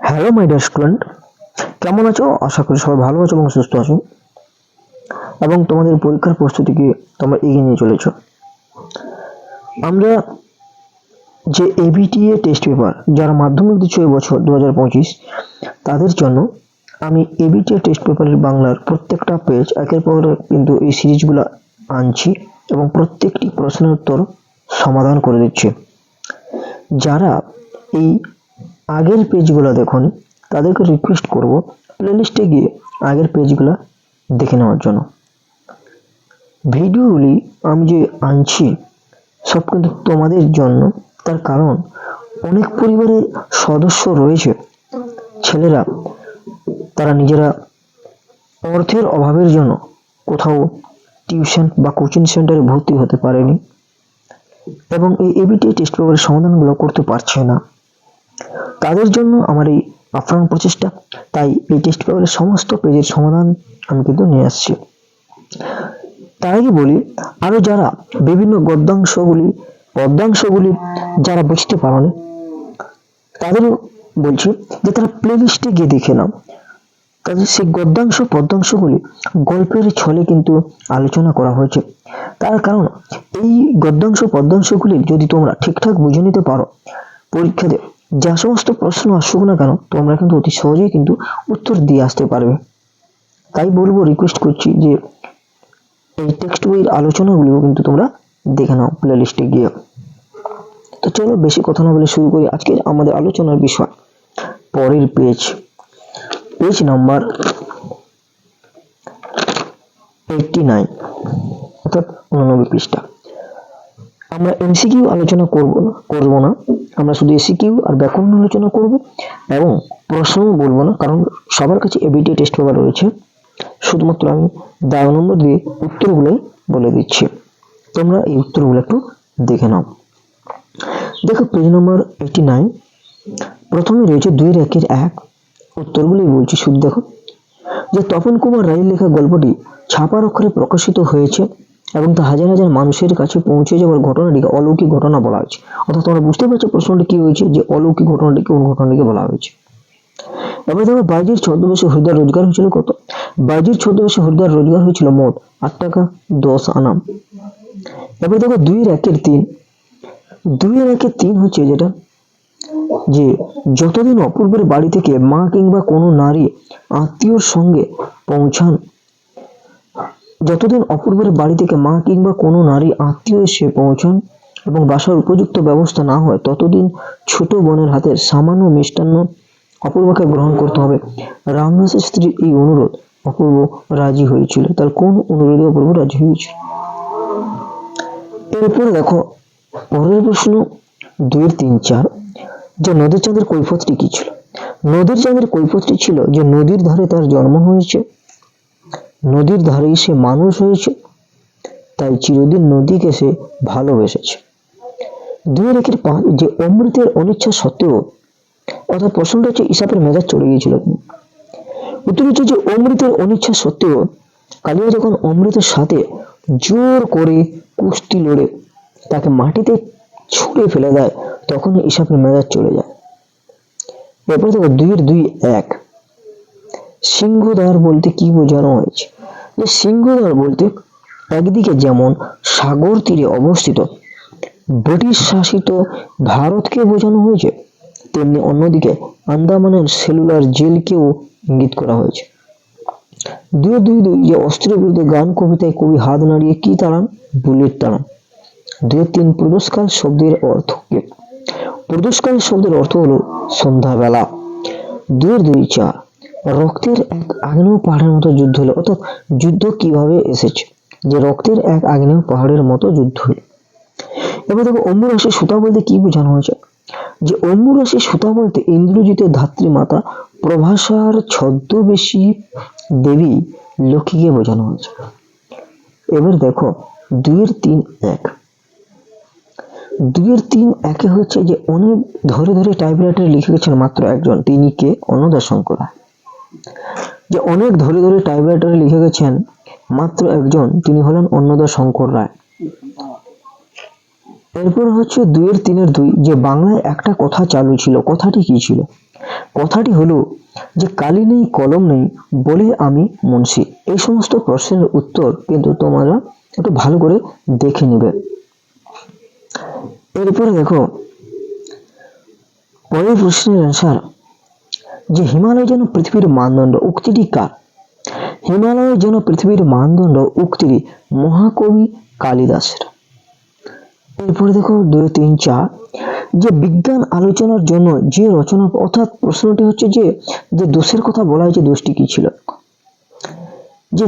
Hello my dear student, কেমন আছো? আশা করি সবাই ভালো আছো এবং সুস্থ আছো এবং তোমাদের পরীক্ষার প্রস্তুতিকে তোমরা এগিয়ে নিয়ে চলেছো। আমরা যে এবিটিএ টেস্ট পেপার যারা মাধ্যমিক দিচ্ছ এবছর 2025 তাদের জন্য আমি এবিটিএ টেস্ট পেপারের বাংলার প্রত্যেকটা পেজ একের পর এক কিন্তু এই সিরিজগুলো আনছি এবং প্রত্যেকটি প্রশ্নের উত্তর সমাধান করে দিচ্ছি। যারা এই আগের পেজগুলো দেখোনি তাদেরকে রিকোয়েস্ট করব প্লেলিস্টে গিয়ে আগের পেজগুলো দেখে নেওয়ার জন্য। ভিডিওগুলি আমি যে আনছি সব কিন্তু তোমাদের জন্য, তার কারণ অনেক পরিবারের সদস্য রয়েছে, ছেলেরা তারা নিজেরা অর্থের অভাবের জন্য কোথাও টিউশন বা কোচিং সেন্টারে ভর্তি হতে পারেনি এবং এই এবিটিএ টেস্ট পেপারের সমাধানগুলো করতে পারছে না। তাদের জন্য আমার এই আপ্রাণ প্রচেষ্টা। তাই এই টেস্ট পেপারের সমস্ত পেজের সমাধান আমি কিন্তু নিয়ে আসছি। তার আগে বলি, আরো যারা বিভিন্ন পদ্যাংশগুলি যারা বুঝতে পারেনি তাদেরও বলছি যে তারা প্লেলিস্টে গিয়ে দেখে নাও। তাদের সেই পদ্যাংশগুলি গল্পের ছলে কিন্তু আলোচনা করা হয়েছে। তার কারণ এই পদ্যাংশগুলি যদি তোমরা ঠিকঠাক বুঝে নিতে পারো, পরীক্ষাতে যা সমস্ত প্রশ্ন আসুক না কেন তোমরা কিন্তু অতি সহজেই কিন্তু উত্তর দিয়ে আসতে পারবে। তাই বলবো, রিকোয়েস্ট করছি যে এই টেক্সট বইয়ের আলোচনাগুলিও কিন্তু তোমরা দেখে নাও প্লেলিস্টে গিয়ে। তো চলো বেশি কথা না বলে শুরু করি আজকে আমাদের আলোচনার বিষয়। পরের পেজ নাম্বার 89 অর্থাৎ 89 পৃষ্ঠা। আমরা এমসিকিউ আলোচনা করব না, আমরা শুধু এসিকিউ আর ব্যাকরণ আলোচনা করব এবং প্রশ্নও বলবো না, কারণ সবার কাছে এবিটিএ টেস্ট পেপার রয়েছে। শুধুমাত্র আমি দাগ নম্বর দিয়ে উত্তরগুলোই বলে দিচ্ছি, তোমরা এই উত্তরগুলো একটু দেখে নাও। দেখো পেজ নম্বর 89, প্রথমে রয়েছে 2-1 উত্তরগুলি বলছি, শুধু দেখো। যে তপন কুমার রায়ের লেখা গল্পটি ছাপার অক্ষরে প্রকাশিত হয়েছে এবং তা হাজার হাজার মানুষের কাছে পৌঁছে যাওয়ার ঘটনাটিকে অলৌকিক ঘটনা বলা হয়েছে। অর্থাৎ তোমরা বুঝতে পারছো প্রশ্নটি কি হয়েছে, যে অলৌকিক ঘটনাটি কোন ঘটনাটিকে বলা হয়েছে। এবার দেখো, বাইজির ছদ্মবেশে হরিদার রোজগার হয়েছিল কত? বাইজির ছদ্মবেশে হরিদার রোজগার হয়েছিল মোট 8 টাকা 10 আনা। এবার দেখো 2-1 হচ্ছে যেটা, যে যতদিন অপূর্বের বাড়ি থেকে মা কিংবা কোনো নারী আত্মীয়র সঙ্গে পৌঁছান এসে পৌঁছান এবং বাসার উপযুক্ত ব্যবস্থা না হয় ততদিন ছোট বোনের হাতের সামান্য মিষ্টান্ন অপূর্বকে গ্রহণ করতে হবে। রামদাসের স্ত্রীর এই অনুরোধ অপূর্ব রাজি হয়েছিল। তার কোন অনুরোধে অপূর্ব রাজি হয়েছিল? এরপরে দেখো পরের প্রশ্ন 2-3-4, যে নদীর চাঁদের কৈফিয়তটি কি ছিল? নদীর চাঁদের কৈফিয়তটি ছিল যে নদীর ধারে তার জন্ম হয়েছে, নদীর ধারেই সে মানুষ হয়েছে, তাই চিরদিন নদীকে সে ভালোবেসেছে। 2-5, যে অমৃতের অনিচ্ছা সত্ত্বেও, অর্থাৎ প্রশ্নটা হচ্ছে ইসাপের মেজাজ চড়ে গিয়েছিল। উত্তর হচ্ছে যে অমৃতের অনিচ্ছা সত্ত্বেও কালিয়া যখন অমৃতের সাথে জোর করে কুস্তি লড়ে তাকে মাটিতে ছুঁড়ে ফেলে দেয় তখন ইসাপের মেজাজ চলে যায়। এরপর দেখো 2-1, সিংহদ্বার বলতে কি বোঝানো হয়েছে? যে সিংহদ্বার বলতে একদিকে যেমন সাগর তীরে অবস্থিত ব্রিটিশ শাসিত ভারতকে বোঝানো হয়েছে, তেমনি অন্যদিকে আন্দামানের সেলুলার জেলকেও ইঙ্গিত করা হয়েছে। 2-2, যে অস্ত্রের বিরুদ্ধে গান কবিতায় কবি হাত নাড়িয়ে কি তাড়ান? বুলেট তাড়ান। 2-3, প্রদোষকাল শব্দের অর্থ কি? প্রদোষকাল শব্দের অর্থ হলো সন্ধ্যাবেলা। 2-4, রক্তের এক আগ্নেয় পাহাড়ের মতো যুদ্ধ হলো, অর্থাৎ যুদ্ধ কিভাবে এসেছে? যে রক্তের এক আগ্নেয় পাহাড়ের মতো যুদ্ধ হলো। এবার দেখো অম্বুরাশি সুতা বলতে কি বোঝানো হয়েছে? যে অম্বুরাশি সুতা বলতে ইন্দ্রজিতের ধাত্রী মাতা প্রভাসার ছদ্মবেশী দেবী লক্ষ্মীকে বোঝানো হয়েছে। এবার দেখো 2-3-1 হচ্ছে যে অনেক ধরে ধরে টাইপরাইটারে লিখে গেছেন মাত্র একজন, তিনি কে? অন্নদা শঙ্কর রায়। যে অনেক ধরে ধরে টাইপরাইটারে লিখে গেছেন মাত্র একজন, তিনি হলেন অন্নদা শঙ্কর রায়। এরপর হচ্ছে 2-3-2, যে বাংলায় একটা কথা চালু ছিল, কথাটি কি ছিল? কথাটি হলো যে কালি নেই কলম নেই বলে আমি মুন্সি। এই সমস্ত প্রশ্নের উত্তর কিন্তু তোমরা একটু ভালো করে দেখে নেবে। এরপরে দেখো পরের প্রশ্নের অ্যান্সার, যে হিমালয় যেন পৃথিবীর মানদণ্ড উক্তিটি কার? হিমালয় যেন পৃথিবীর মানদণ্ড উক্তিটি মহাকবি কালিদাসের। এরপরে দেখো 2, 3, 4, যে বিজ্ঞান আলোচনার জন্য যে রচনা, অর্থাৎ প্রশ্নটি হচ্ছে যে দোষের কথা বলা হয়েছে, দোষটি কি ছিল? যে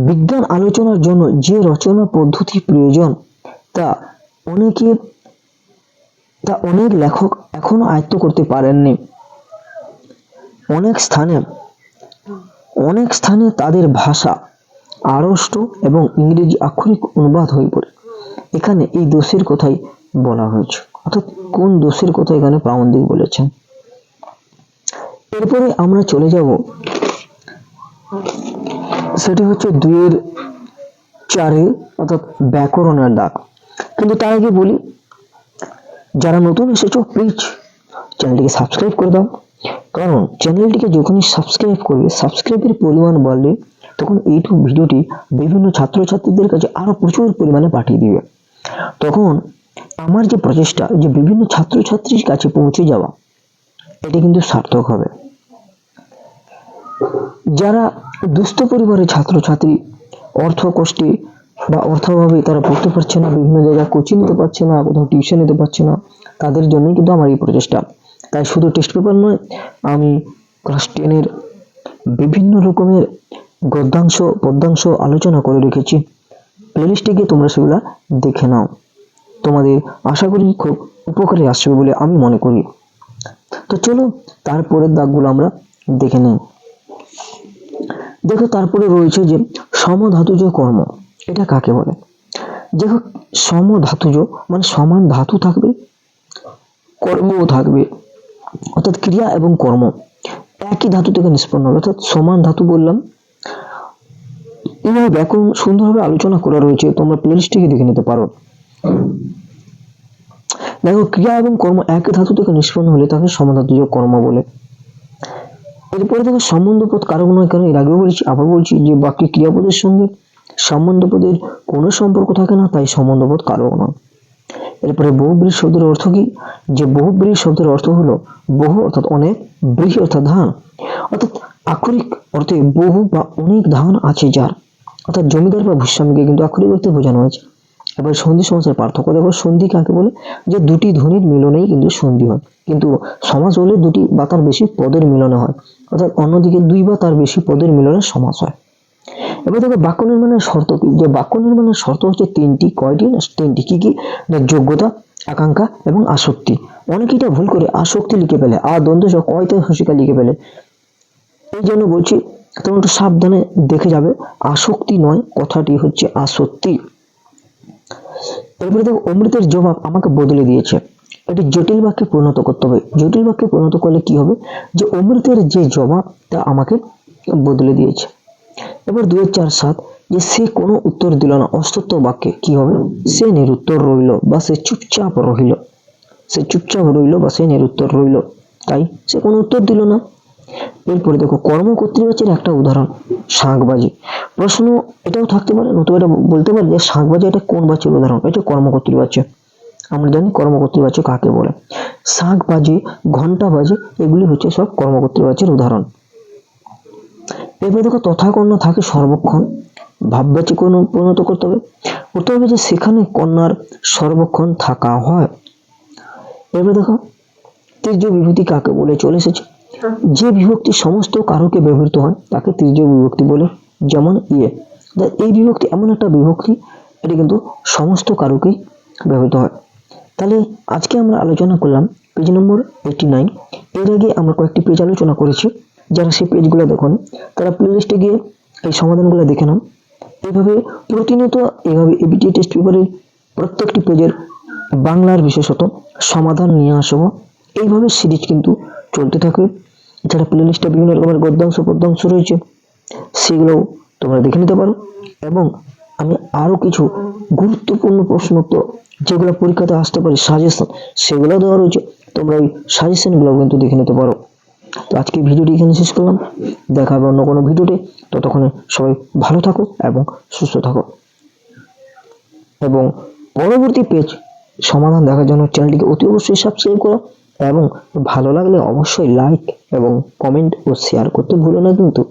বিজ্ঞান আলোচনার জন্য যে রচনা পদ্ধতি প্রয়োজন তা অনেক লেখক এখনো আয়ত্ত করতে পারেননি। অনেক স্থানে তাদের ভাষা আড়ষ্ট এবং ইংরেজি আক্ষরিক অনুবাদ হয়ে পড়ে। এখানে এই দোষের কথাই বলা হয়েছে, অর্থাৎ কোন দোষের কথা এখানে প্রাবন্ধিক বলেছেন। এরপরে আমরা চলে যাব, সেটি হচ্ছে 2 এর 4, অর্থাৎ ব্যাকরণের দাগ। কিন্তু তার আগে বলি, যারা নতুন এসেছো প্লিজ চ্যানেলটিকে সাবস্ক্রাইব করে দাও, কারণ চ্যানেলটিকে যখনই সাবস্ক্রাইব করবে, সাবস্ক্রাইবের পরিমাণ বাড়লে তখন ইউটিউব ভিডিওটি বিভিন্ন ছাত্রছাত্রীদের কাছে আরো প্রচুর পরিমাণে পাঠিয়ে দিবে। তখন আমার যে প্রচেষ্টা, যে বিভিন্ন ছাত্রছাত্রীর কাছে পৌঁছে যাওয়া, এটা কিন্তু সার্থক হবে। যারা দুস্থ পরিবারের ছাত্রছাত্রী, অর্থ কষ্টে বা অর্থাভাবে তারা পড়তে পারছে না, বিভিন্ন জায়গায় কোচিং নিতে পারছে না, কোথাও টিউশন নিতে পারছে না, তাদের জন্যই কিন্তু আমার এই প্রচেষ্টা। তাই শুধু টেস্ট পেপার নয়, আমি ক্লাস 10-এর বিভিন্ন রকমের গদ্যাংশ পদ্যাংশ আলোচনা করে রেখেছি। প্লেলিস্টে গিয়ে তোমরা সেগুলা দেখে নাও, তোমাদের আশা করি খুব উপকারে আসবে বলে আমি মনে করি। তো চলো তারপরের দাগগুলো আমরা দেখে নিই। দেখো তারপরে রয়েছে যে সমধাতুজ কর্ম, এটা কাকে বলে? দেখো সমধাতুজ মানে সমান ধাতু থাকবে, কর্মও থাকবে, অর্থাৎ ক্রিয়া এবং কর্ম একই ধাতু থেকে নিষ্পন্ন হবে, অর্থাৎ সমান ধাতু বললাম। এইভাবে ব্যাকরণ সুন্দরভাবে আলোচনা করা রয়েছে, তোমরা প্লেলিস্টে দেখে নিতে পারো। দেখো ক্রিয়া এবং কর্ম একই ধাতু থেকে নিষ্পন্ন হলে তাকে সমধাতুজ কর্ম বলে। এরপরে দেখো সম্বন্ধপদ কারক নয়, কারণ এর আগেও বলছি, আবার বলছি যে বাক্যে ক্রিয়াপদের সঙ্গে সম্বন্ধপদের কোনো সম্পর্ক থাকে না, তাই সম্বন্ধপদ কারক নয়। এরপরে বহুব্রীহি শব্দের অর্থ কি? যে বহুব্রীহি শব্দের অর্থ হলো বহু অর্থাৎ অনেক, ব্রীহি অর্থাৎ ধান, অর্থাৎ আক্ষরিক অর্থে বহু বা অনেক ধান আছে যার, অর্থাৎ জমিদার বা ভূস্বামীকে কিন্তু আক্ষরিক অর্থে বোঝানো হয়েছে। এবার সন্ধি সমাসের পার্থক্য দেখো, সন্ধি কাকে বলে? যে দুটি ধ্বনির মিলনেই কিন্তু সন্ধি হয়, কিন্তু সমাস হলে দুটি বা তার বেশি পদের মিলনে হয়, অর্থাৎ অন্যদিকে 2 বা তার বেশি পদের মিলনে সমাস হয়। এবার দেখো বাক্য নির্মাণের শর্ত কি? যে বাক্য নির্মাণের শর্ত হচ্ছে 3টি। কয়টি? 3টি। কি কি? না যোগ্যতা, আকাঙ্ক্ষা এবং আসক্তি। অনেকে এটা ভুল করে আসক্তি লিখে ফেলে, দ্বন্দ্ব কয়তে হসিকা লিখে ফেলে। এই জন্য বলছি তোমরা একটু সাবধানে দেখে যাবে, আসক্তি নয়, কথাটি হচ্ছে আসক্তি। এরপরে দেখো অমৃতের জবাব আমাকে বদলে দিয়েছে, এটি জটিল বাক্যে পরিণত করতে হবে। জটিল বাক্যে পরিণত করলে কি হবে? যে অমৃতের যে জবাব তা আমাকে বদলে দিয়েছে। এবার 2 এর 4, 7, যে সে কোনো উত্তর দিল না, অস্তত্ব বাক্যে কি হবে? সে নিরুত্তর রইল বা সে চুপচাপ রইল। সে চুপচাপ রইল বা সে নিরুত্তর রইল, তাই সে কোনো উত্তর দিল না। এরপরে দেখো কর্মকর্তৃবাচের একটা উদাহরণ, শাঁখবাজি। প্রশ্ন এটাও থাকতে পারে, নতুবা এটা বলতে পারে যে শাঁখবাজি এটা কোন বাচ্যের উদাহরণ? এটা কর্মকর্তৃবাচ্য। আমরা জানি কর্মকর্তৃবাচ্য কাকে বলে। শাঁখবাজি, ঘণ্টাবাজি এগুলি হচ্ছে সব কর্মকর্তৃবাচ্যের উদাহরণ। এরপরে দেখো তথাকন্যা থাকে সর্বক্ষণ, ভাববাচী পরিণত করতে হবে যে সেখানে কন্যার সর্বক্ষণ থাকা হয়। এরপরে দেখো তৃতীয় বিভক্তি কাকে বলে? চলে এসেছে। যে বিভক্তি সমস্ত কারকে ব্যবহৃত হয় তাকে তৃতীয় বিভক্তি বলে, যেমন ইয়ে। এই বিভক্তি এমন একটা বিভক্তি, এটি কিন্তু সমস্ত কারকেই ব্যবহৃত হয়। তাহলে আজকে আমরা আলোচনা করলাম পেজ নম্বর 89। এর আগে আমরা কয়েকটি পেজ আলোচনা করেছি, যারা সেই পেজগুলো দেখুন তারা প্লেলিস্টে গিয়ে এই সমাধানগুলো দেখে নাও। এইভাবে প্রতিনিয়ত এইভাবে এবিটি টেস্ট পেপারের প্রত্যেকটি পেজের বাংলার বিশেষত সমাধান নিয়ে আসবো। এইভাবে সিরিজ কিন্তু চলতে থাকবে। এছাড়া প্লেলিস্টে বিভিন্ন রকমের গদ্যাংশ পদ্যাংশ রয়েছে, সেগুলোও তোমরা দেখে নিতে পারো। এবং আমি আরো কিছু গুরুত্বপূর্ণ প্রশ্ন উত্তর যেগুলো পরীক্ষাতে আসতে পারে সাজেশন, সেগুলো দেওয়া রয়েছে, তো তোমরা ওই সাজেশনগুলো কিন্তু দেখে নিতে পারো। তো আজকে ভিডিওটি এখানে শেষ করলাম, দেখা হবে অন্য কোনো ভিডিওতে। ততক্ষণে সবাই ভালো থাকো এবং সুস্থ থাকো, এবং পরবর্তী পেজ সমাধান দেখার জন্য চ্যানেলটিকে অতি অবশ্যই সাবস্ক্রাইব করো, এবং ভালো লাগলে অবশ্যই লাইক এবং কমেন্ট ও শেয়ার করতে ভুলো না কিন্তু।